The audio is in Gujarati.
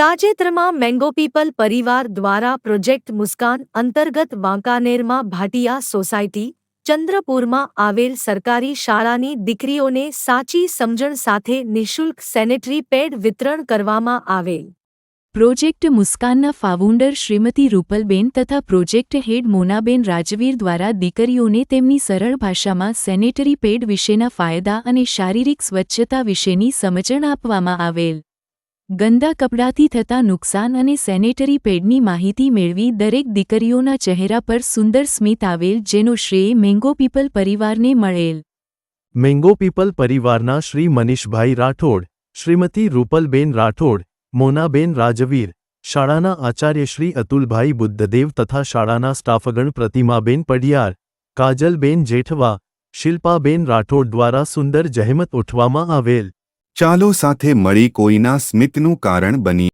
તાજેતરમાં મેંગો પીપલ પરિવાર દ્વારા પ્રોજેક્ટ મુસ્કાન અંતર્ગત વાંકાનેરમાં ભાટિયા સોસાયટી ચંદ્રપુરમાં આવેલ સરકારી શાળાની દીકરીઓને સાચી સમજણ સાથે નિઃશુલ્ક સેનેટરી પેડ વિતરણ કરવામાં આવેલ. પ્રોજેક્ટ મુસ્કાનના ફાઉન્ડર શ્રીમતી રૂપલબેન તથા પ્રોજેક્ટ હેડ મોનાબેન રાજવીર દ્વારા દીકરીઓને તેમની સરળ ભાષામાં સેનેટરી પેડ વિશેના ફાયદા અને શારીરિક સ્વચ્છતા વિશેની સમજણ આપવામાં આવેલ. ગંદા કપડાથી થતા નુકસાન અને સેનેટરી પેડની માહિતી મેળવી દરેક દીકરીઓના ચહેરા પર સુંદર સ્મિત આવેલ, જેનો શ્રેય મેંગો પીપલ પરિવારને મળેલ. મેંગો પીપલ પરિવારના શ્રી મનીષભાઈ રાઠોડ, શ્રીમતી રૂપલબેન રાઠોડ, મોનાબેન રાજવીર, શાળાના આચાર્ય શ્રી અતુલભાઈ બુદ્ધદેવ તથા શાળાના સ્ટાફગણ પ્રતિમાબેન પડિયાર, કાજલબેન જેઠવા, શિલ્પાબેન રાઠોડ દ્વારા સુંદર જહેમત ઉઠવામાં આવેલ. ચાલો સાથે મળી કોઈના સ્મિતનું કારણ બની